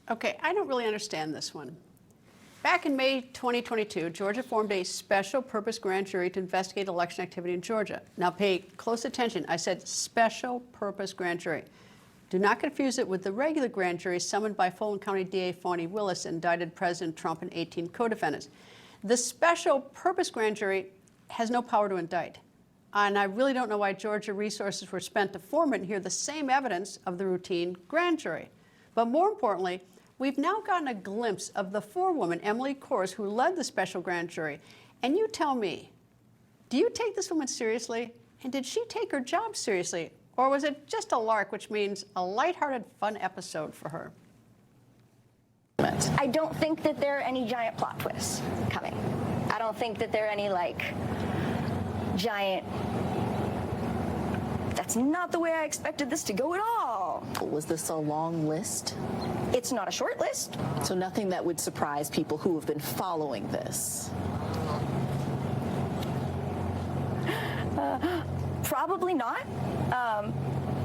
Okay, I don't really understand this one. Back in May 2022, Georgia formed a special purpose grand jury to investigate election activity in Georgia. Now pay close attention. I said special purpose grand jury. Do not confuse it with the regular grand jury summoned by Fulton County DA Fonnie Willis and indicted President Trump and 18 co-defendants. The special purpose grand jury has no power to indict. And I really don't know why Georgia resources were spent to form it and hear the same evidence of the routine grand jury. But more importantly, we've now gotten a glimpse of the forewoman, Emily Kors, who led the special grand jury. And you tell me, do you take this woman seriously? And did she take her job seriously? Or was it just a lark, which means a lighthearted, fun episode for her? I don't think that there are any giant plot twists coming. I don't think that there are any, giant... That's not the way I expected this to go at all. Was this a long list? It's not a short list. So nothing that would surprise people who have been following this? Probably not.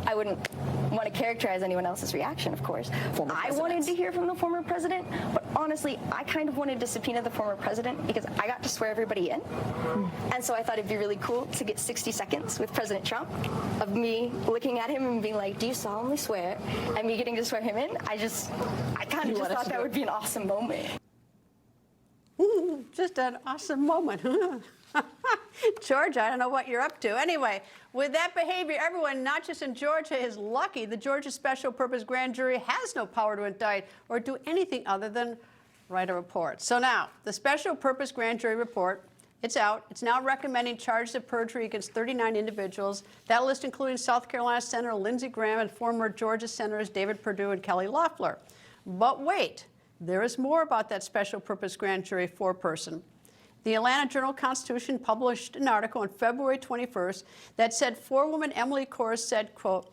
I wouldn't want to characterize anyone else's reaction, of course. I wanted to hear from the former president, but honestly, I kind of wanted to subpoena the former president because I got to swear everybody in. And so I thought it'd be really cool to get 60 seconds with President Trump of me looking at him and being like, do you solemnly swear? And me getting to swear him in. I kind of just thought that would be an awesome moment. Just an awesome moment. Georgia, I don't know what you're up to. Anyway, with that behavior, everyone, not just in Georgia, is lucky the Georgia Special Purpose Grand Jury has no power to indict or do anything other than write a report. So now, the Special Purpose Grand Jury report, it's out. It's now recommending charges of perjury against 39 individuals. That list including South Carolina Senator Lindsey Graham and former Georgia Senators David Perdue and Kelly Loeffler. But wait, there is more about that Special Purpose Grand Jury four-person. The Atlanta Journal-Constitution published an article on February 21st that said forewoman Emily Kors said, quote,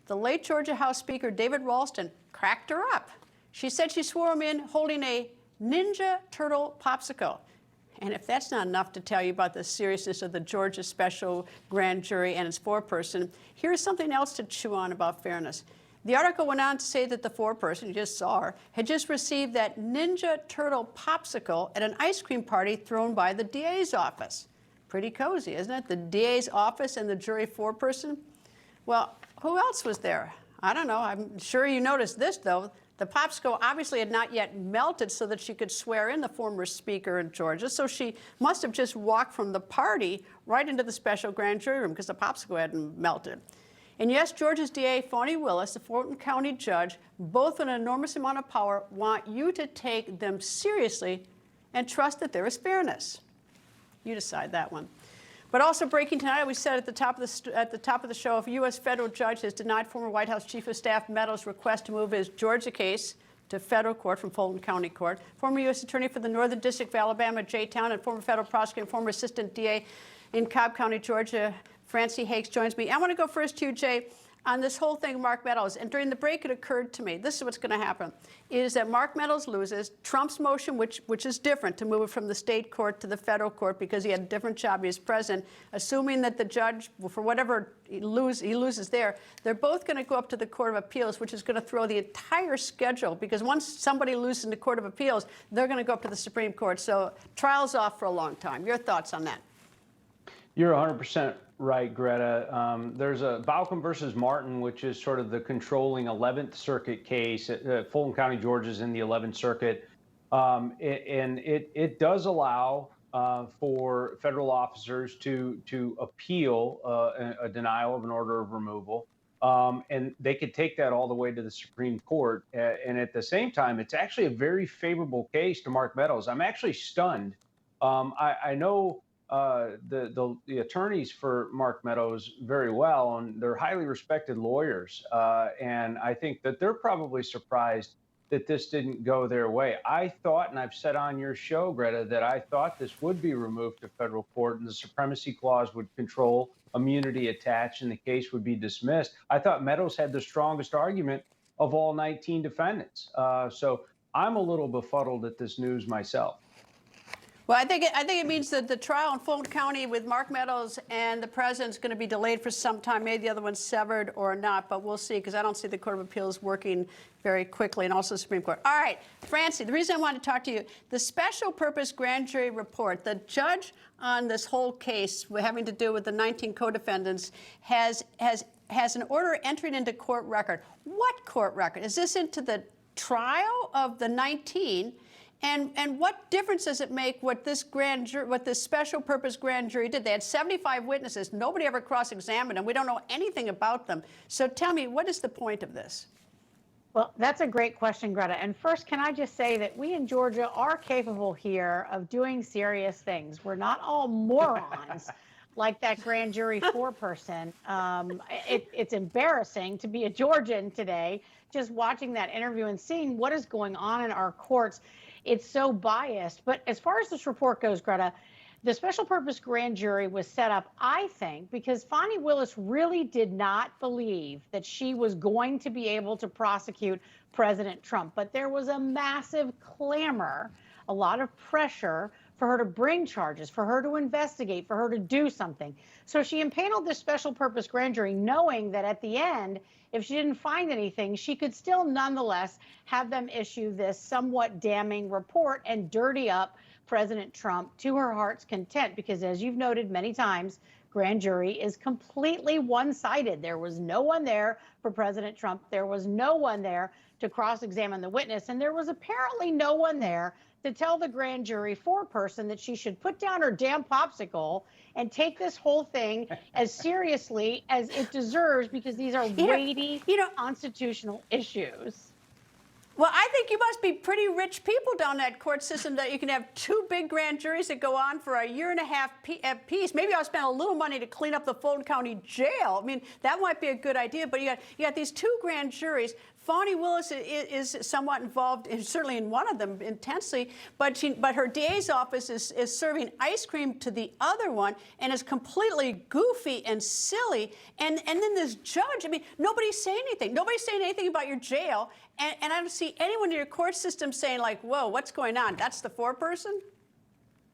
the late Georgia House Speaker David Ralston cracked her up. She said she swore him in holding a Ninja Turtle popsicle. And if that's not enough to tell you about the seriousness of the Georgia Special Grand Jury and its four-person, here's something else to chew on about fairness. The article went on to say that the four-person, you just saw her, had just received that Ninja Turtle popsicle at an ice cream party thrown by the DA's office. Pretty cozy, isn't it? The DA's office and the jury four-person. Well, who else was there? I don't know. I'm sure you noticed this, though. The popsicle obviously had not yet melted so that she could swear in the former speaker in Georgia, so she must have just walked from the party right into the special grand jury room because the popsicle hadn't melted. And yes, Georgia's DA, Fonnie Willis, the Fulton County judge, both with an enormous amount of power, want you to take them seriously and trust that there is fairness. You decide that one. But also breaking tonight, we said at the top of the show, if a U.S. federal judge has denied former White House Chief of Staff Meadows' request to move his Georgia case to federal court from Fulton County Court. Former U.S. Attorney for the Northern District of Alabama, J-Town, and former federal prosecutor and former assistant DA in Cobb County, Georgia, Francey Hakes joins me. I want to go first to you, Jay, on this whole thing, Mark Meadows. And during the break, it occurred to me, this is what's going to happen, is that Mark Meadows loses Trump's motion, which is different, to move it from the state court to the federal court because he had a different job as president, assuming that the judge, for whatever he loses there, they're both going to go up to the Court of Appeals, which is going to throw the entire schedule, because once somebody loses in the Court of Appeals, they're going to go up to the Supreme Court. So trial's off for a long time. Your thoughts on that? You're 100% right, Greta. There's a Balcom versus Martin, which is sort of the controlling 11th Circuit case. Fulton County, Georgia is in the 11th Circuit. And it does allow for federal officers to appeal a denial of an order of removal. And they could take that all the way to the Supreme Court. And at the same time, it's actually a very favorable case to Mark Meadows. I'm actually stunned. I know the attorneys for Mark Meadows very well, and they're highly respected lawyers. And I think that they're probably surprised that this didn't go their way. I thought, and I've said on your show, Greta, that I thought this would be removed to federal court and the supremacy clause would control, immunity attached, and the case would be dismissed. I thought Meadows had the strongest argument of all 19 defendants. So I'm a little befuddled at this news myself. Well, I think it means that the trial in Fulton County with Mark Meadows and the president's going to be delayed for some time. Maybe the other one's severed or not, but we'll see, because I don't see the Court of Appeals working very quickly, and also the Supreme Court. All right, Francey, the reason I wanted to talk to you, the special purpose grand jury report, the judge on this whole case having to do with the 19 co-defendants has an order entering into court record. What court record? Is this into the trial of the 19? And what difference does it make what this special purpose grand jury did? They had 75 witnesses. Nobody ever cross-examined them. We don't know anything about them. So tell me, what is the point of this? Well, that's a great question, Greta. And first, can I just say that we in Georgia are capable here of doing serious things. We're not all morons like that grand jury foreperson. It's embarrassing to be a Georgian today, just watching that interview and seeing what is going on in our courts. It's so biased. But as far as this report goes, Greta, the special purpose grand jury was set up, I think, because Fani Willis really did not believe that she was going to be able to prosecute President Trump. But there was a massive clamor, a lot of pressure for her to bring charges, for her to investigate, for her to do something. So she impaneled this special purpose grand jury, knowing that at the end, if she didn't find anything, she could still nonetheless have them issue this somewhat damning report and dirty up President Trump to her heart's content, because as you've noted many times, grand jury is completely one-sided. There was no one there for President Trump. There was no one there to cross-examine the witness, and there was apparently no one there to tell the grand jury foreperson that she should put down her damn popsicle and take this whole thing as seriously as it deserves, because these are weighty constitutional issues. Well, I think you must be pretty rich people down that court system that you can have two big grand juries that go on for a year and a half apiece. Maybe I'll spend a little money to clean up the Fulton County Jail. I mean, that might be a good idea, but you got these two grand juries. Fani Willis is somewhat involved, certainly in one of them intensely, but her DA's office is serving ice cream to the other one and is completely goofy and silly. And then this judge, I mean, nobody's saying anything. Nobody's saying anything about your jail. And I don't see anyone in your court system saying, like, whoa, what's going on? That's the foreperson?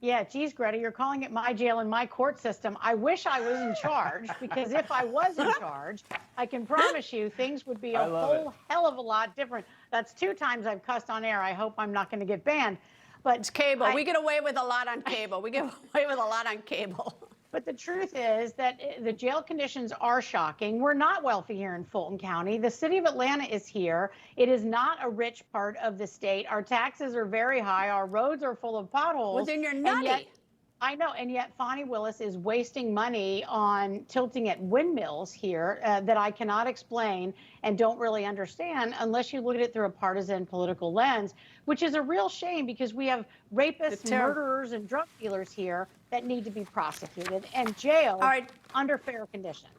Yeah, geez, Greta, you're calling it my jail and my court system. I wish I was in charge, because if I was in charge, I can promise you things would be a whole hell of a lot different. That's 2 times I've cussed on air. I hope I'm not going to get banned. But it's cable. We get away with a lot on cable. We get away with a lot on cable. But the truth is that the jail conditions are shocking. We're not wealthy here in Fulton County. The city of Atlanta is here. It is not a rich part of the state. Our taxes are very high. Our roads are full of potholes. Well, then you're nutty. I know, and yet Fani Willis is wasting money on tilting at windmills here that I cannot explain and don't really understand unless you look at it through a partisan political lens, which is a real shame, because we have rapists, murderers, and drug dealers here that need to be prosecuted and jailed under fair conditions.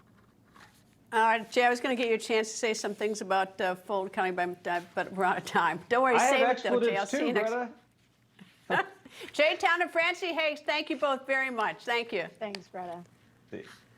All right, Jay, I was going to get you a chance to say some things about Fulton County, but we're out of time. Don't worry, save it though, Jay. I'll see you next time. Jay Town and Francey Hakes, thank you both very much. Thank you. Thanks, Greta.